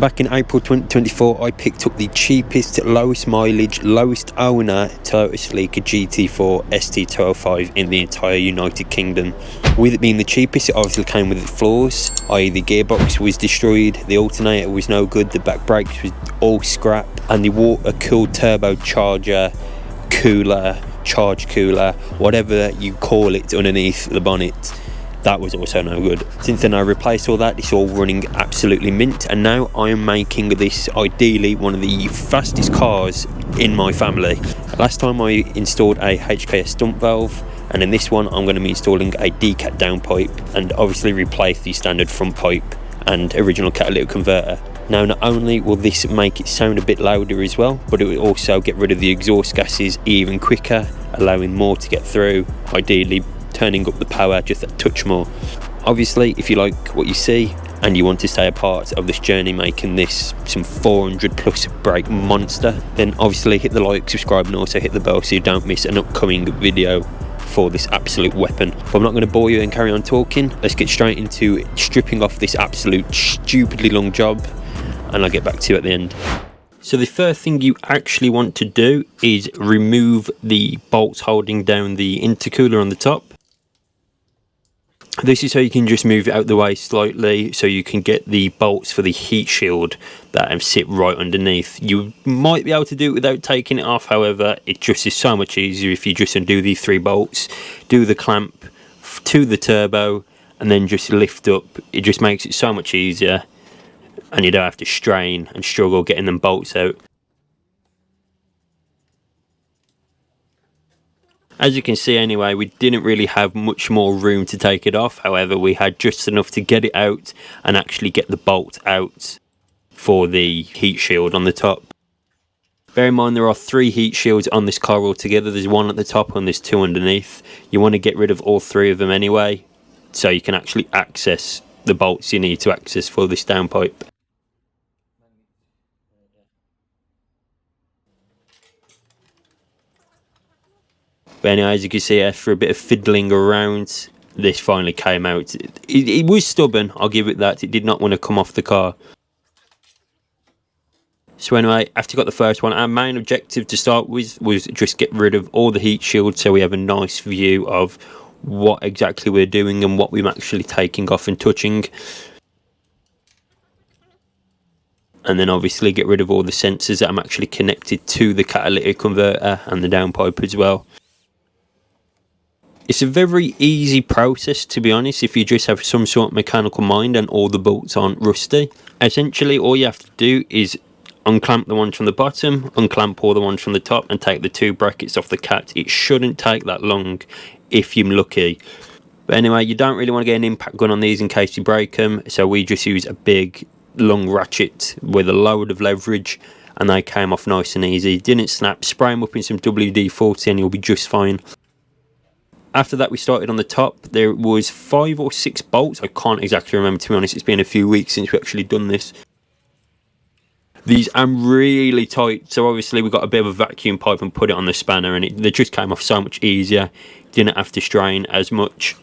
So back in April 2024, I picked up the cheapest, lowest mileage, lowest owner Toyota Celica GT-Four ST205 in the entire United Kingdom. With it being the cheapest, it obviously came with its flaws, i.e. the gearbox was destroyed, the alternator was no good, the back brakes was all scrap, and the water-cooled turbocharger, charge cooler, whatever you call it underneath the bonnet, that was also no good. Since then I replaced all that, it's all running absolutely mint, and now I am making this ideally one of the fastest cars in my family. Last time I installed a HKS dump valve, and in this one I'm going to be installing a decat downpipe and obviously replace the standard front pipe and original catalytic converter. Now not only will this make it sound a bit louder as well, but it will also get rid of the exhaust gases even quicker, allowing more to get through, ideally turning up the power just a touch more. Obviously, if you like what you see and you want to stay a part of this journey making this some 400 plus brake monster, then obviously hit the like, subscribe, and also hit the bell so you don't miss an upcoming video for this absolute weapon. But I'm not going to bore you and carry on talking. Let's get straight into stripping off this absolute stupidly long job, and I'll get back to you at the end. So the first thing you actually want to do is remove the bolts holding down the intercooler on the top. This is so you can just move it out the way slightly so you can get the bolts for the heat shield that sit right underneath. You might be able to do it without taking it off, however it just is so much easier if you just undo these 3 bolts, do the clamp to the turbo and then just lift up. It just makes it so much easier and you don't have to strain and struggle getting them bolts out. As you can see anyway, we didn't really have much more room to take it off. However, we had just enough to get it out and actually get the bolt out for the heat shield on the top. Bear in mind there are 3 heat shields on this car altogether. There's 1 at the top and there's 2 underneath. You want to get rid of all 3 of them anyway, so you can actually access the bolts you need to access for this downpipe. But anyway, as you can see, after a bit of fiddling around, this finally came out. It was stubborn, I'll give it that. It did not want to come off the car. So anyway, after you got the first one, our main objective to start with was just get rid of all the heat shields so we have a nice view of what exactly we're doing and what we're actually taking off and touching. And then obviously get rid of all the sensors that I'm actually connected to the catalytic converter and the downpipe as well. It's a very easy process, to be honest, if you just have some sort of mechanical mind and all the bolts aren't rusty. Essentially, all you have to do is unclamp the ones from the bottom, unclamp all the ones from the top, and take the 2 brackets off the cat. It shouldn't take that long if you're lucky. But anyway, you don't really want to get an impact gun on these in case you break them, so we just use a big, long ratchet with a load of leverage, and they came off nice and easy. Didn't snap. Spray them up in some WD-40 and you'll be just fine. After that, we started on the top. There was 5 or 6 bolts. I can't exactly remember, to be honest. It's been a few weeks since we actually done this. These are really tight, so obviously we got a bit of a vacuum pipe and put it on the spanner, and they just came off so much easier. Didn't have to strain as much.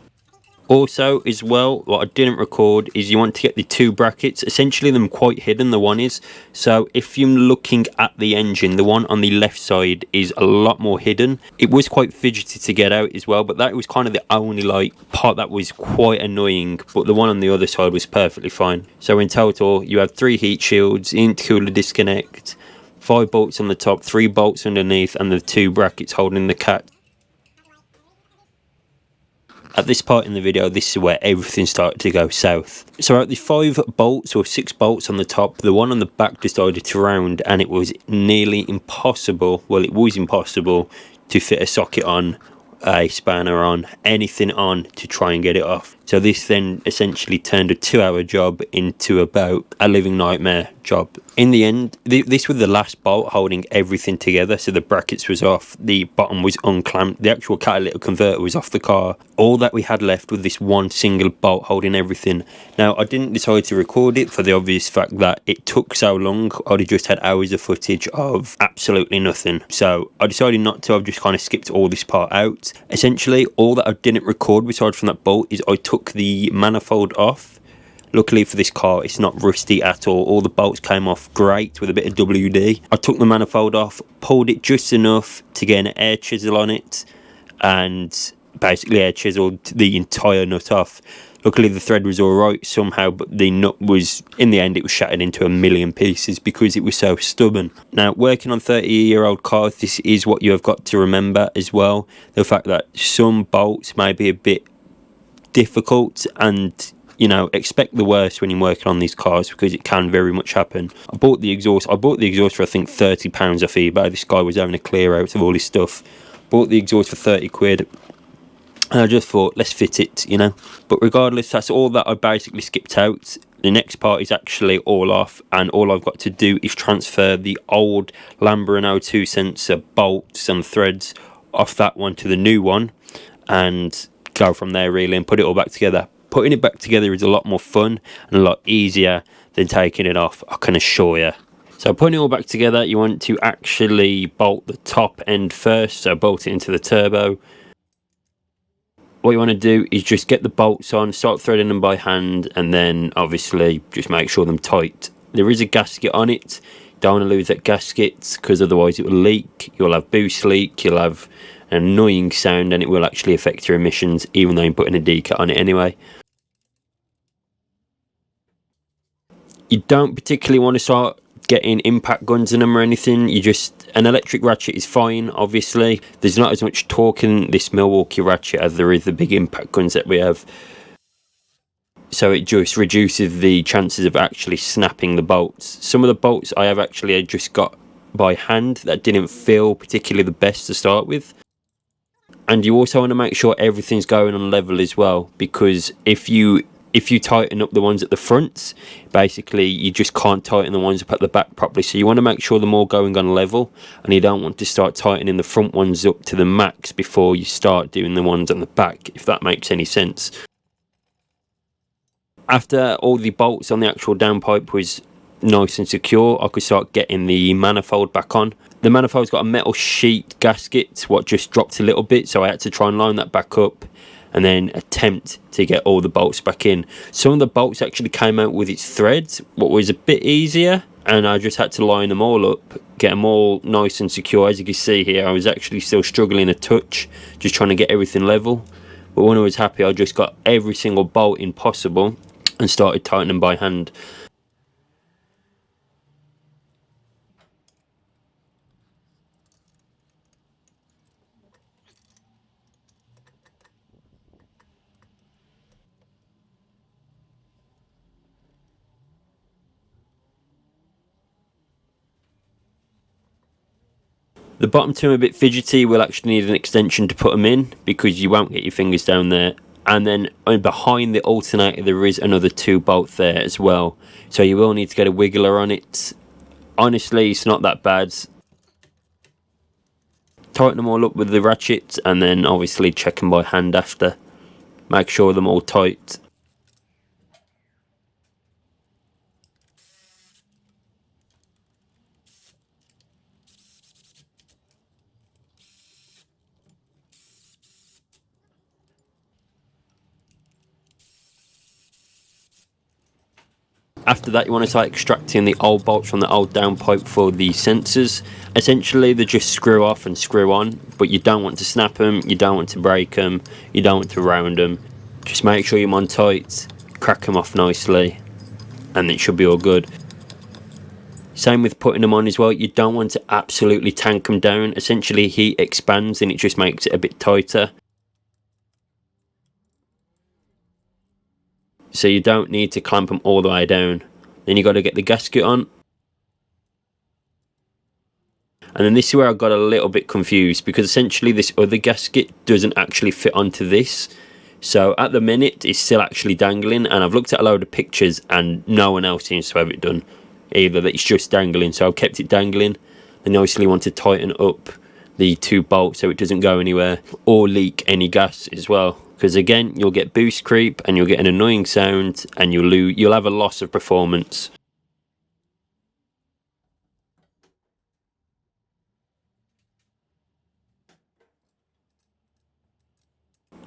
Also, as well, what I didn't record is you want to get the 2 brackets. Essentially, them quite hidden, the one is. So if you're looking at the engine, the one on the left side is a lot more hidden. It was quite fidgety to get out as well, but that was kind of the only part that was quite annoying. But the one on the other side was perfectly fine. So in total, you have 3 heat shields, intercooler disconnect, 5 bolts on the top, 3 bolts underneath, and the 2 brackets holding the cat. At this part in the video, this is where everything started to go south. So out the 5 bolts or 6 bolts on the top, the one on the back decided to round, and it was nearly impossible, well it was impossible, to fit a socket on, a spanner on, anything on to try and get it off. So this then essentially turned a 2-hour job into about a living nightmare job. In the end, this was the last bolt holding everything together. So the brackets was off, the bottom was unclamped, the actual catalytic converter was off the car. All that we had left was this one single bolt holding everything. Now, I didn't decide to record it for the obvious fact that it took so long. I'd just had hours of footage of absolutely nothing. So I decided not to. I've just kind of skipped all this part out. Essentially, all that I didn't record besides from that bolt is I took the manifold off. Luckily for this car, it's not rusty at all the bolts came off great with a bit of WD. I took the manifold off, pulled it just enough to get an air chisel on it, and basically air chiseled the entire nut off. Luckily the thread was alright somehow, but the nut was, in the end, it was shattered into a million pieces because it was so stubborn. Now, working on 30-year-old cars, this is what you have got to remember as well. The fact that some bolts may be a bit difficult, and you know, expect the worst when you're working on these cars because it can very much happen. I bought the exhaust for I think £30 off eBay. This guy was having a clear out of all his stuff. Bought the exhaust for 30 quid. And I just thought, let's fit it, you know. But regardless, that's all that I basically skipped out. The next part is actually all off, and all I've got to do is transfer the old Lamborghini O2 sensor bolts and threads off that one to the new one, and go from there really, and put it all back together. Putting it back together is a lot more fun and a lot easier than taking it off, I can assure you. So putting it all back together, you want to actually bolt the top end first, so bolt it into the turbo. What you want to do is just get the bolts on, start threading them by hand, and then obviously just make sure them tight. There is a gasket on it. Don't want to lose that gasket because otherwise it will leak. You'll have boost leak, you'll have an annoying sound, and it will actually affect your emissions even though you're putting a decat on it anyway. You don't particularly want to start getting impact guns in them or anything. You just, an electric ratchet is fine. Obviously there's not as much torque in this Milwaukee ratchet as there is the big impact guns that we have, so it just reduces the chances of actually snapping the bolts. Some of the bolts I have actually just got by hand that didn't feel particularly the best to start with. And you also want to make sure everything's going on level as well, because if you tighten up the ones at the front, basically you just can't tighten the ones up at the back properly. So you want to make sure they're all going on level, and you don't want to start tightening the front ones up to the max before you start doing the ones on the back, if that makes any sense. After all the bolts on the actual downpipe was nice and secure, I could start getting the manifold back on. The manifold's got a metal sheet gasket what just dropped a little bit, so I had to try and line that back up and then attempt to get all the bolts back in. Some of the bolts actually came out with its threads, what was a bit easier, and I just had to line them all up, get them all nice and secure. As you can see here, I was actually still struggling a touch, just trying to get everything level. But when I was happy, I just got every single bolt in possible and started tightening by hand. The bottom two are a bit fidgety. We'll actually need an extension to put them in because you won't get your fingers down there. And then behind the alternator there is another 2 bolts there as well, so you will need to get a wiggler on it. Honestly, it's not that bad. Tighten them all up with the ratchet and then obviously check them by hand after. Make sure they're all tight. After that, you want to start extracting the old bolts from the old downpipe for the sensors. Essentially, they just screw off and screw on, but you don't want to snap them, you don't want to break them, you don't want to round them. Just make sure you're on tight, crack them off nicely, and it should be all good. Same with putting them on as well. You don't want to absolutely tank them down. Essentially, heat expands and it just makes it a bit tighter. So you don't need to clamp them all the way down. Then you got to get the gasket on. And then this is where I got a little bit confused, because essentially this other gasket doesn't actually fit onto this. So at the minute it's still actually dangling, and I've looked at a load of pictures and no one else seems to have it done either, that it's just dangling. So I've kept it dangling, and obviously want to tighten up the 2 bolts so it doesn't go anywhere or leak any gas as well, because again you'll get boost creep and you'll get an annoying sound and you'll have a loss of performance.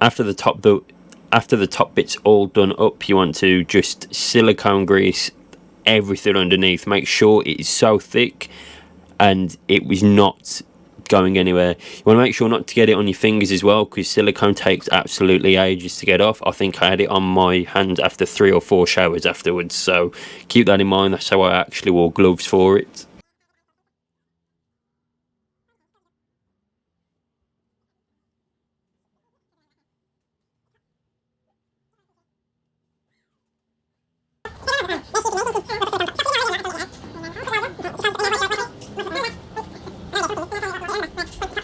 After the top bolt After the top bit's all done up, you want to just silicone grease everything underneath. Make sure it is so thick and it was not going anywhere. You want to make sure not to get it on your fingers as well, because silicone takes absolutely ages to get off. I think I had it on my hand after 3 or 4 showers afterwards, so keep that in mind. That's how I actually wore gloves for it.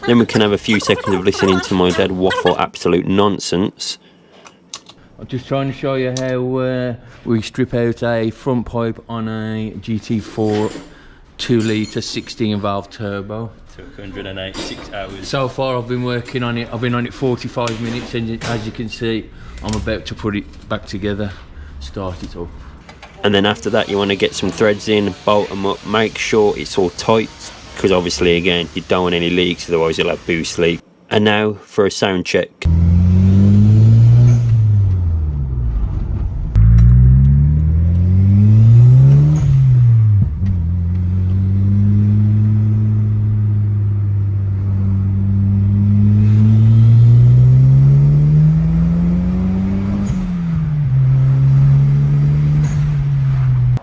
Then we can have a few seconds of listening to my dad waffle absolute nonsense. I'm just trying to show you how we strip out a front pipe on a GT-Four 2 litre 16 valve turbo. Took 186 hours. So far I've been working on it, 45 minutes, and as you can see I'm about to put it back together, start it up. And then after that you want to get some threads in, bolt them up, make sure it's all tight, because obviously again you don't want any leaks, otherwise you'll have boost leak. And now for a sound check.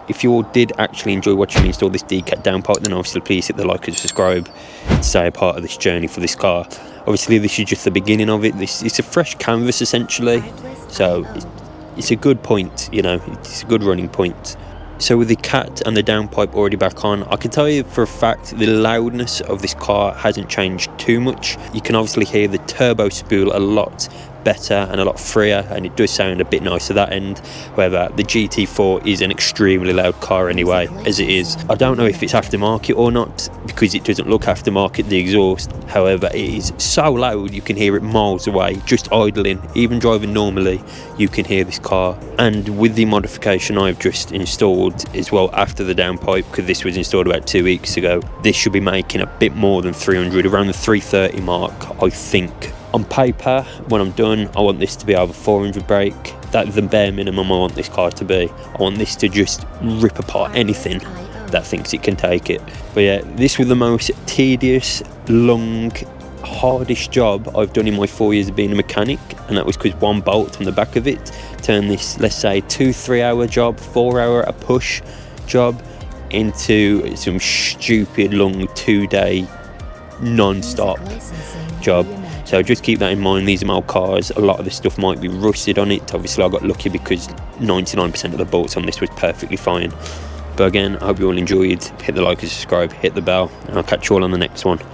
If you all did actually enjoy watching me install this decat downpipe, then obviously please hit the like and subscribe to stay a part of this journey for this car. Obviously this is just the beginning of it. It's a fresh canvas essentially, so it's a good point, you know, it's a good running point. So with the cat and the downpipe already back on, I can tell you for a fact the loudness of this car hasn't changed too much. You can obviously hear the turbo spool a lot better and a lot freer, and it does sound a bit nicer that end. However, the GT-Four is an extremely loud car anyway, as it is. I don't know if it's aftermarket or not, because it doesn't look aftermarket, the exhaust. However, it is so loud you can hear it miles away, just idling. Even driving normally, you can hear this car. And with the modification I've just installed as well after the downpipe, because this was installed about 2 weeks ago, this should be making a bit more than 300, around the 330 mark, I think. On paper, when I'm done, I want this to be over 400 brake. That's the bare minimum I want this car to be. I want this to just rip apart anything that thinks it can take it. But yeah, this was the most tedious, long, hardest job I've done in my 4 years of being a mechanic, and that was because one bolt on the back of it turned this, let's say, 2-3 hour job, 4 hour a push job, into some stupid long 2-day non-stop job. So just keep that in mind. These are my old cars, a lot of the stuff might be rusted on it. Obviously I got lucky because 99% of the bolts on this was perfectly fine. But again, I hope you all enjoyed. Hit the like and subscribe, hit the bell, and I'll catch you all on the next one.